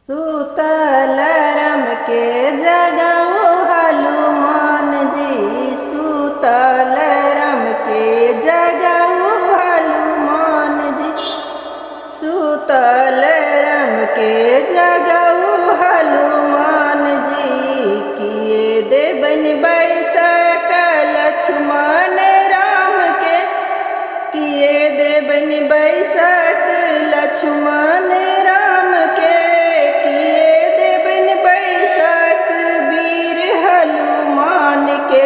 सूतल रम के जगऊ हनुमान जी, सूतल रम के जगऊ हनुमान जी, सूतल रम के जगऊ हनुमान जी। किए देवन बैसक लक्ष्मण राम के, किए देवन बैसक लक्ष्मण राम के, किए देवन बैसक वीर हनुमान के।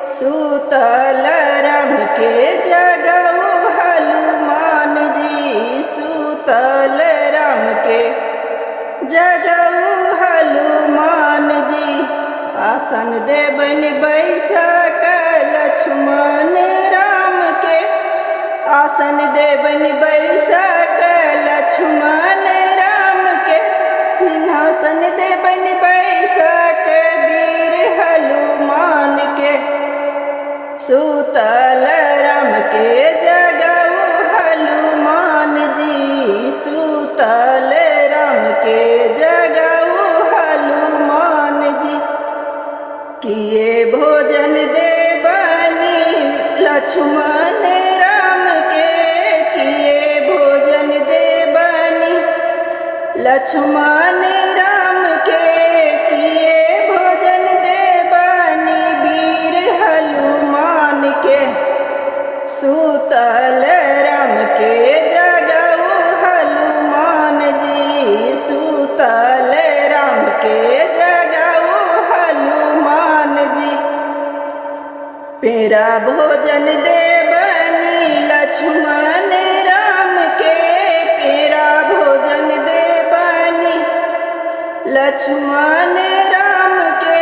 सूतल रम के जगऊ हनुमान जी, सूतल रम के जगऊ हनुमान जी। आसन देवन बैसक लक्ष्मण राम के, आसन देवन बैसक लक्ष्मण राम के, सिंहासन देवन बैसक वीर हनुमान के। सूतल रम के जगऊ हनुमान जी, सूतल रम के जगऊ हनुमान जी। किए भोजन देवनी लक्ष्मण राम के, किए भोजन देवनी लक्ष्मण राम के, किए भोजन देवनी वीर हनुमान के। सूतल रम के जगऊ हनुमान जी, सूतल रम के जगऊ हनुमान जी। पेरा भोजन देवनी लक्ष्मण राम के, पेरा भोजन देवनी लक्ष्मण राम के।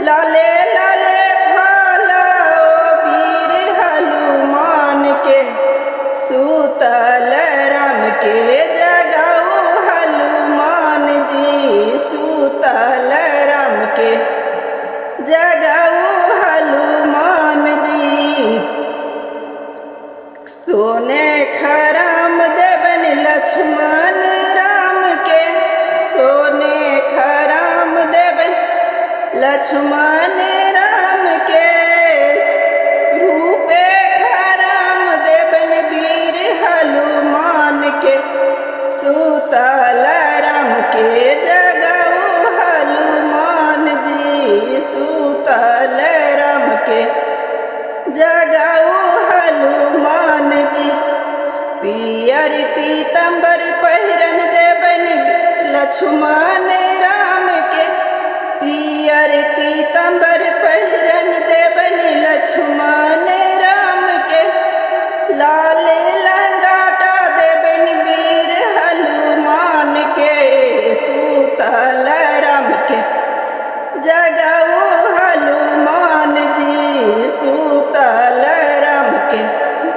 लाले लाले भाला वीर हनुमान के, सूतल रम के जगऊ हनुमान जी, सूतल रम के जगऊ हनुमान जी। सोने खराम देवन लक्ष्मण राम के, सोने खराम देवन लक्ष्मण राम के। रूपे खराम देवन वीर हनुमान के। सूतल रम के जगऊ हनुमान जी, सूतल रम के जगऊ हनुमान जी। पियर पीतम्बर पहिरन देवन लक्ष्मण राम के, पियर पीतम्बर पहिरन देवन लक्ष्मण राम के। लाल लंगाटा देवन वीर हनुमान के, सूतल रम के जगऊ हनुमान जी, सूतल रम के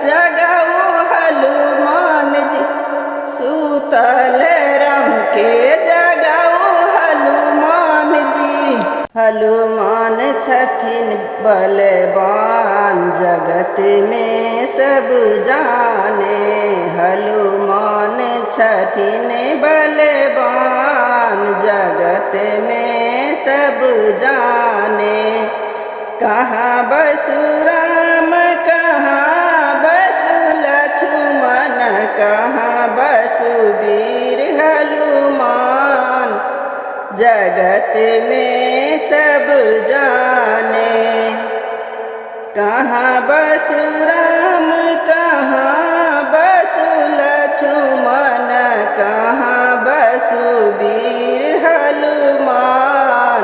जगऊ हनुमान जी, सूतल रम के जगऊ हनुमान जी। हनुमान छथिन बलवान जगत में सब जाने, हनुमान छथिन बलवान जगत में सब जाने। कहाँ बसु राम कहाँ बसु लक्ष्मण, कहाँ बसु वीर हनुमान जगत में सब जाने। कहाँ बसु राम कहाँ बसु लक्ष्मण, कहाँ बसु वीर हनुमान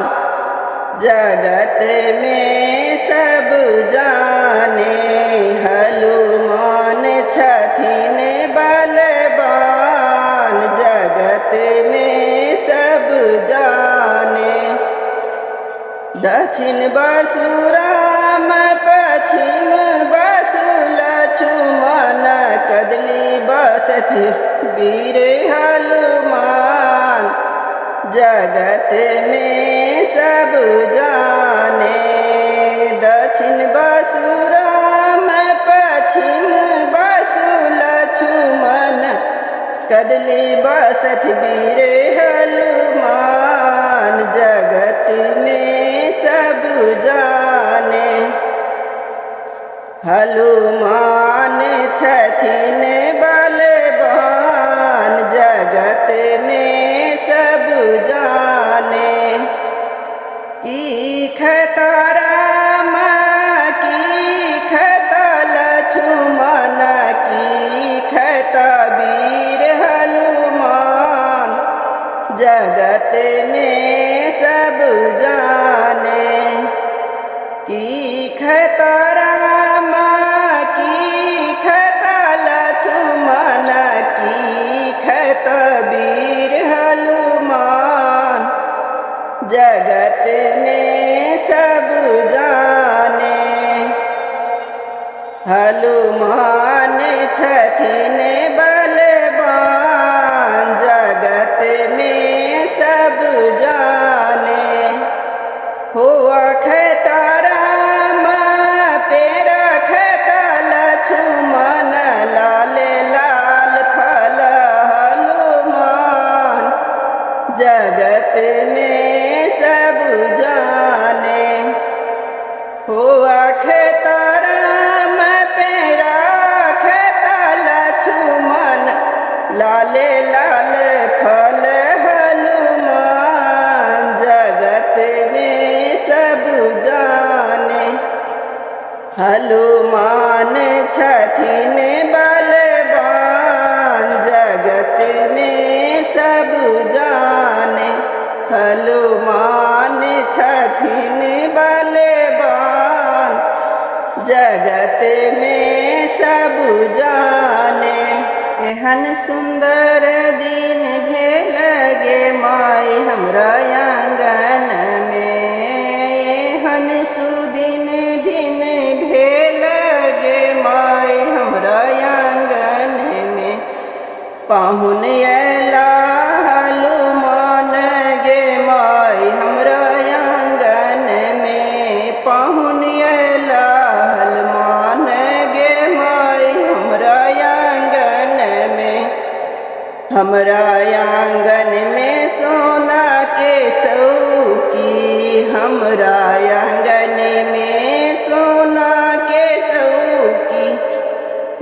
जगत में सब जाने। हनुमान छथिन बलवान जगत में सब जाने। दक्षिण बसु राम पश्चिम बसु लक्ष्मण, कदली बसत वीर हनुमान जगत में सब जाने। दक्षिण बसु राम पश्चिम बसु लक्ष्मण, कदली बसत वीर हनुमान छथिन बलवान, जगत में सब जाने। की खतरा की खत लक्ष्मण, की खत वीर हनुमान, जगत में सब जाने। की खतरा की खत लक्ष्मण, की खत वीर हनुमान, जगत में सब जाने। हनुमान छथिन बलवान, जगत में सब जाने। हो खतरा पे रखत लक्ष्मण, लाल लाल फल हनुमान, जगत में सब जाने। हो खतरा पे रखत लक्ष्मण, लाल लाल फल हनुमान, जगत में सब जाने। हनुमान छथिन बलवान, जगत में सब जाने। हनुमान छथिन बलवान, जगत में सब जाने। एहन सुंदर दिन भेल गे माई हमरा आंगन में, एहन सुदिन दिन भेल गे माई हमरा आंगन में। पाहुन अयला हनुमान गे माई हमरा आंगन में, पाहुन अयला हनुमान गे माई हमरा आंगन में। हमरा आंगन में सोना के चौकी, हमरा आंगन में सोना के चौकी,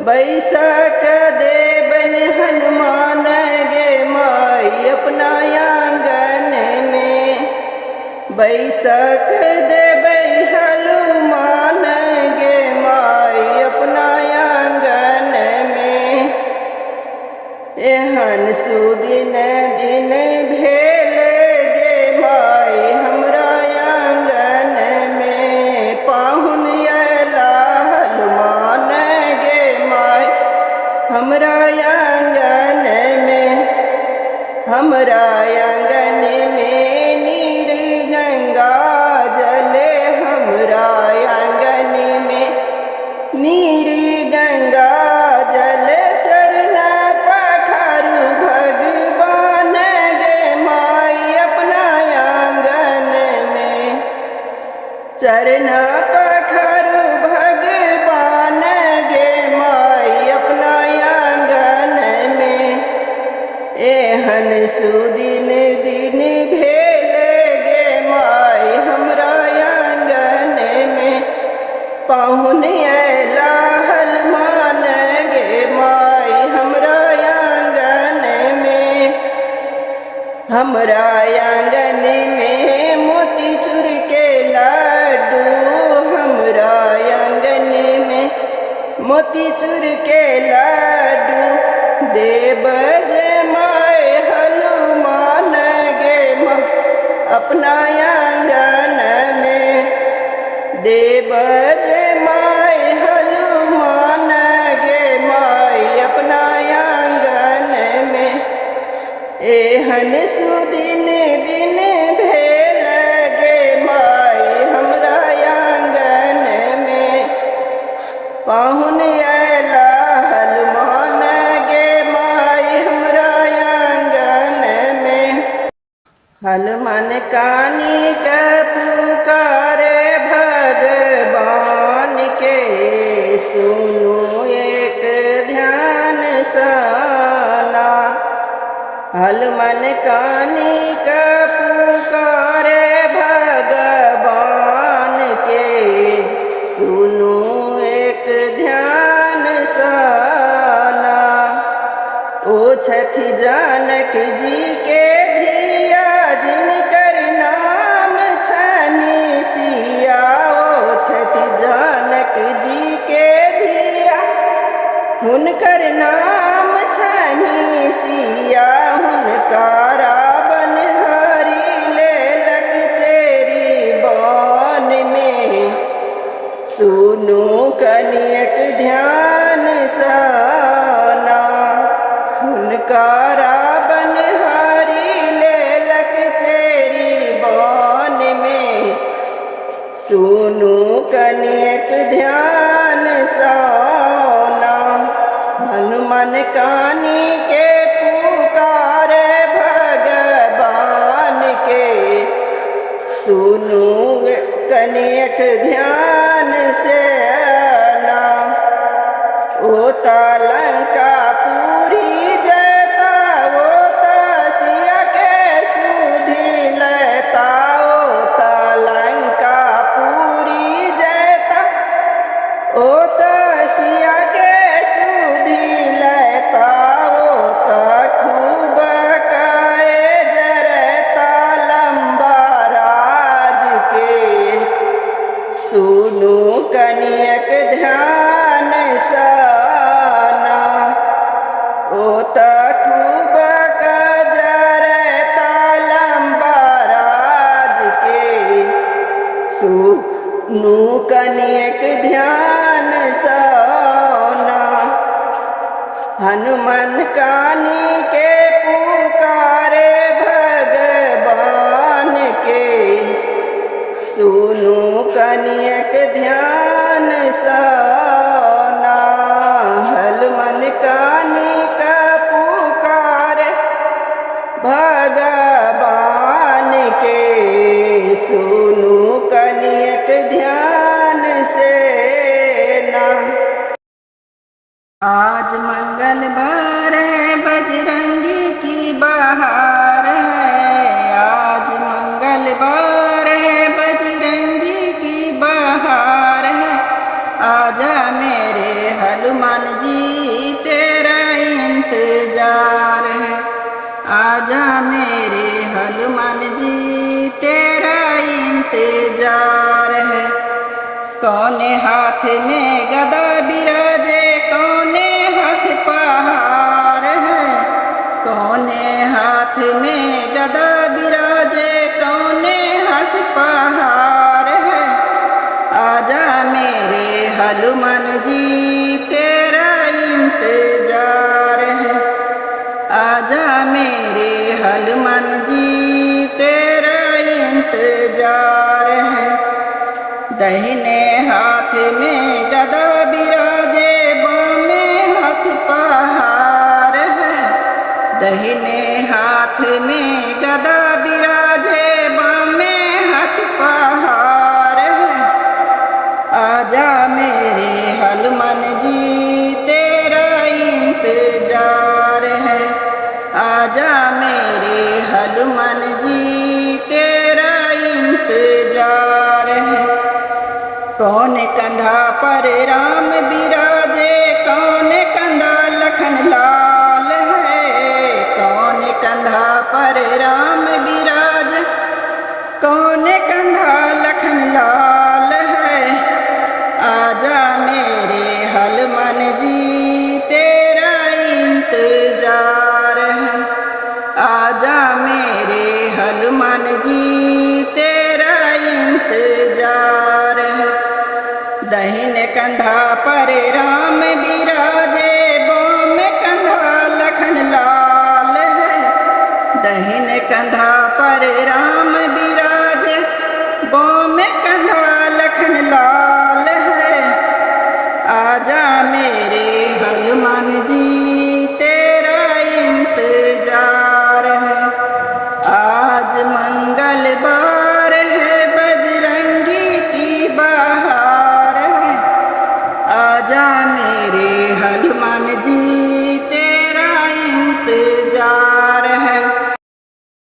बैसक देवन हनुमान गे माई अपना आंगन में। बैसक देबै हनुमान गे माई अपना आंगन में। एहन सुदिन दिन भेल गे माई हमरा आंगन में, पाहुन अयला हनुमान गे माई हमरा आंगन में। हमरा आंगन में नीर गंगा जल, हमरा आंगन में नीर गंगा जल, चरना पखारू भगवान गे माई अपना आंगन में। चरना पखारू भगवान गे माई अपना आंगन में। एहन सुदिन दिन भेल गे माई हमरा आंगन में। पाहुन अयला हनुमान गे माई हमरा आंगन में। हमरा आंगन में मोतीचूर के लड्डू, हमरा आंगन में मोतीचूर के लड्डू, देव जे माय हनुमान गे माई अपना आंगन में। देव जे माय हनुमान गे माई अपना आंगन में। एहन सुदिन दिन भेल गे माई हमरा आंगन में। पाहुन अयला हनुमान गे माई हमरा आंगन में। हनुमान कानी का पुकारे भगवान के, सुनो एक ध्यान साना। हनुमान कानी का पुकारे भगवान के, सुनो एक कनियक ध्यान से ना ओता लंका पूरी जता ओता सिया के सुधी लेता ओता लंका पूरी जता ओता सिया के सुधी लेता ओता खूब काए जरता लंबा राज के सुनो कनियक ध्यान साना ओता खूब जरता लंबा राज के सुनो कनियक ध्यान साना हनुमान कानी के पुकारे भगवान के सुनो कनियक ध्यान साना हनुमान कानी का पुकारे भगवान के सुनो कनियक ध्यान से ना आज मंगलवार है बजरंगी की बहार है आज मंगलवार है बजरंगी की बहार है आजा मेरे हनुमान जी तेरा इंतजार है आजा मेरे हनुमान जी तेरा इंतजार है कौने हाथ में गदा बिराजे कौने हाथ पहाड़ है कौने हाथ में गदा बिराजे कौने हाथ पहाड़ है आजा मेरे हनुमान जी तेरा इंतजार है आजा मेरे हनुमान जी तेरा इंतजार है दाहिने हाथ में गदा बिराजे बामें हाथ पहाड़ है दाहिने हाथ में गदा बिराजे बामें हाथ पहाड़ है आजा मेरे हनुमान जी तेरा इंतजार है आजा मेरे हनुमान जी तेरा इंतजार है कौन कंधा पर राम बिराजे कौन कंधा लखन लाल है कौन कंधा पर राम बिराज कौन कंधा लखन लाल है आजा मेरे हनुमान जी तेरा इंतजार है आजा मेरे हनुमान जी तेरा इंतजार है दहिन कंधा पर राम बिराजे बाम कंधा लखन लाल है दहिन कंधा पर राम बिराजे बाम कंधा लखन लाल है आजा मेरे हनुमान